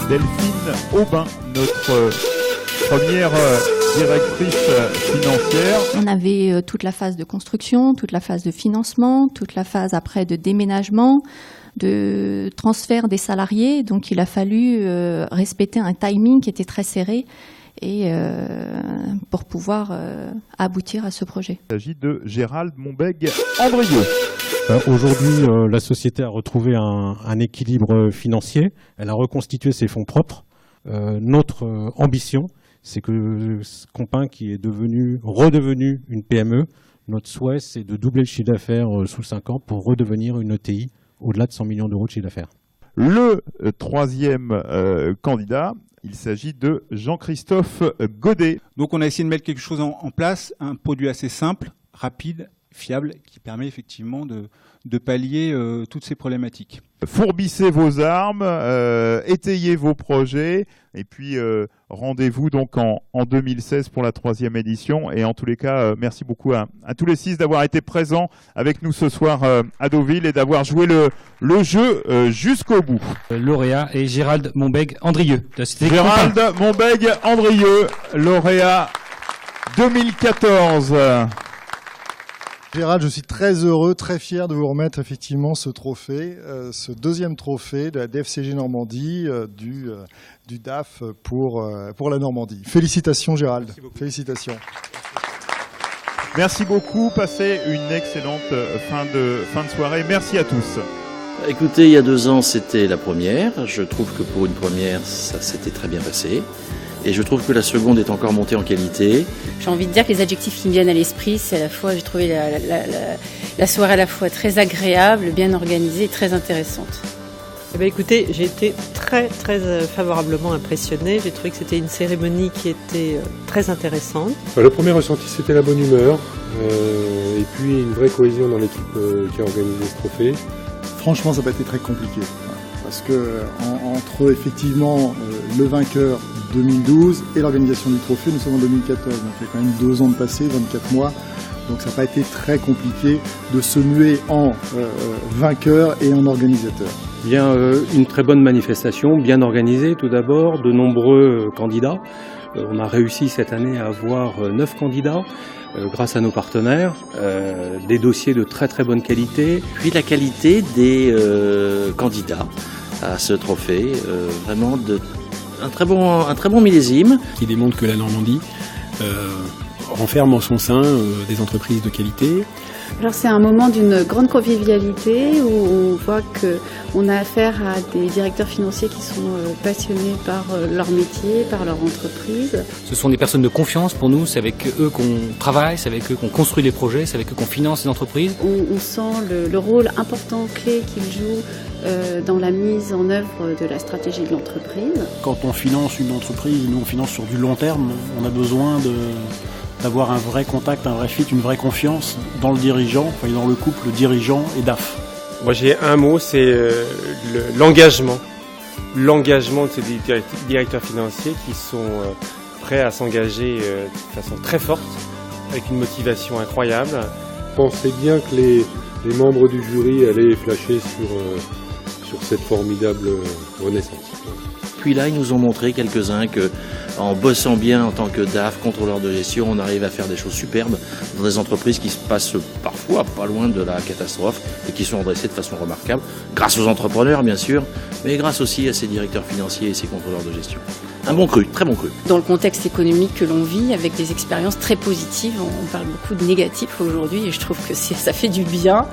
Delphine Aubin, notre première directrice financière. On avait toute la phase de construction, toute la phase de financement, toute la phase après de déménagement, de transfert des salariés. Donc il a fallu respecter un timing qui était très serré et pour pouvoir aboutir à ce projet. Il s'agit de Gérald Mombeg-Andrieux. Aujourd'hui, la société a retrouvé un équilibre financier. Elle a reconstitué ses fonds propres. Notre ambition, c'est que Compin, qui est redevenu une PME, notre souhait, c'est de doubler le chiffre d'affaires sous 5 ans pour redevenir une ETI au-delà de 100 millions d'euros de chiffre d'affaires. Le troisième candidat, il s'agit de Jean-Christophe Godet. Donc on a essayé de mettre quelque chose en place, un produit assez simple, rapide, fiable, qui permet effectivement de pallier toutes ces problématiques. Fourbissez vos armes, étayez vos projets, et puis rendez-vous donc en 2016 pour la 3e édition. Et en tous les cas, merci beaucoup à tous les 6 d'avoir été présents avec nous ce soir à Deauville et d'avoir joué le jeu jusqu'au bout. Lauréat est Gérald Mombeg-Andrieux. Gérald Mombeg-Andrieux, lauréat 2014. Gérald, je suis très heureux, très fier de vous remettre effectivement ce trophée, ce deuxième trophée de la DFCG Normandie, du DAF pour la Normandie. Félicitations Gérald, félicitations. Merci beaucoup, passez une excellente fin de soirée, merci à tous. Écoutez, il y a 2 ans c'était la première, je trouve que pour une première ça s'était très bien passé. Et je trouve que la seconde est encore montée en qualité. J'ai envie de dire que les adjectifs qui me viennent à l'esprit, c'est à la fois, j'ai trouvé la soirée à la fois très agréable, bien organisée et très intéressante. Eh bien, écoutez, j'ai été très favorablement impressionnée. J'ai trouvé que c'était une cérémonie qui était très intéressante. Le premier ressenti, c'était la bonne humeur et puis une vraie cohésion dans l'équipe qui a organisé ce trophée. Franchement, ça n'a pas été très compliqué. Parce que entre effectivement le vainqueur 2012 et l'organisation du trophée, nous sommes en 2014. Donc il y a quand même 2 ans de passé, 24 mois. Donc ça n'a pas été très compliqué de se muer en vainqueur et en organisateur. Bien, une très bonne manifestation, bien organisée tout d'abord, de nombreux candidats. On a réussi cette année à avoir 9 candidats. Grâce à nos partenaires, des dossiers de très bonne qualité. Puis la qualité des candidats à ce trophée, vraiment un très bon millésime. Qui démontre que la Normandie renferme en son sein des entreprises de qualité. Alors c'est un moment d'une grande convivialité où on voit qu'on a affaire à des directeurs financiers qui sont passionnés par leur métier, par leur entreprise. Ce sont des personnes de confiance pour nous, c'est avec eux qu'on travaille, c'est avec eux qu'on construit les projets, c'est avec eux qu'on finance les entreprises. On sent le rôle important, clé qu'ils jouent dans la mise en œuvre de la stratégie de l'entreprise. Quand on finance une entreprise, nous on finance sur du long terme, on a besoin d'avoir un vrai contact, un vrai fit, une vraie confiance dans le dirigeant, enfin dans le couple dirigeant et DAF. Moi j'ai un mot, c'est l'engagement. L'engagement de ces directeurs financiers qui sont prêts à s'engager de façon très forte, avec une motivation incroyable. Je pensais bien que les membres du jury allaient flasher sur cette formidable renaissance. Puis là, ils nous ont montré quelques-uns que, en bossant bien en tant que DAF, contrôleur de gestion, on arrive à faire des choses superbes dans des entreprises qui se passent parfois pas loin de la catastrophe et qui sont redressées de façon remarquable, grâce aux entrepreneurs bien sûr, mais grâce aussi à ces directeurs financiers et ces contrôleurs de gestion. Un bon cru, très bon cru. Dans le contexte économique que l'on vit, avec des expériences très positives, on parle beaucoup de négatifs aujourd'hui et je trouve que ça fait du bien.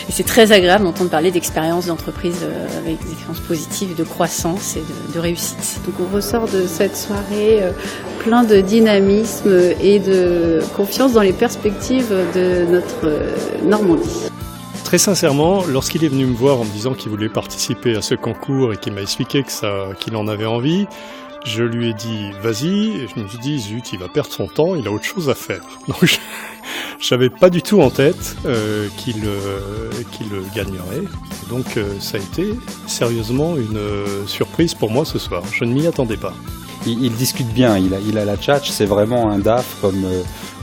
Et c'est très agréable d'entendre parler d'expériences d'entreprise avec des expériences positives, de croissance et de réussite. Donc on ressort de cette soirée plein de dynamisme et de confiance dans les perspectives de notre Normandie. Très sincèrement, lorsqu'il est venu me voir en me disant qu'il voulait participer à ce concours et qu'il m'a expliqué qu'il en avait envie, je lui ai dit vas-y, et je me suis dit zut, il va perdre son temps, il a autre chose à faire. Donc j'avais pas du tout en tête qu'il gagnerait. Donc ça a été sérieusement une surprise pour moi ce soir. Je ne m'y attendais pas. Il discute bien, il a la tchatche, c'est vraiment un DAF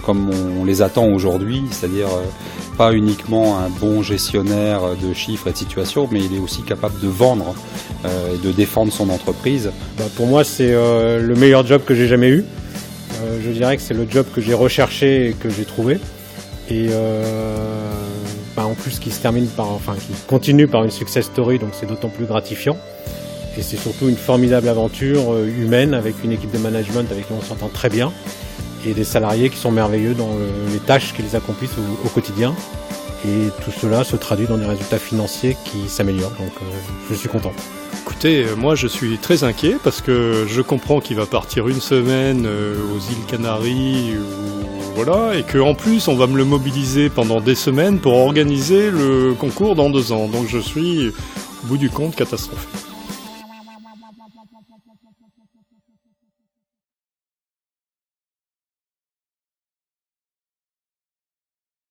comme on les attend aujourd'hui, c'est-à-dire pas uniquement un bon gestionnaire de chiffres et de situations, mais il est aussi capable de vendre et de défendre son entreprise. Pour moi, c'est le meilleur job que j'ai jamais eu. Je dirais que c'est le job que j'ai recherché et que j'ai trouvé. Et en plus qui continue par une success story, donc c'est d'autant plus gratifiant. Et c'est surtout une formidable aventure humaine avec une équipe de management avec qui on s'entend très bien et des salariés qui sont merveilleux dans les tâches qu'ils accomplissent au quotidien. Et tout cela se traduit dans des résultats financiers qui s'améliorent. Donc je suis content. Écoutez, moi je suis très inquiet parce que je comprends qu'il va partir une semaine aux îles Canaries et qu'en plus on va me le mobiliser pendant des semaines pour organiser le concours dans 2 ans. Donc je suis au bout du compte catastrophé.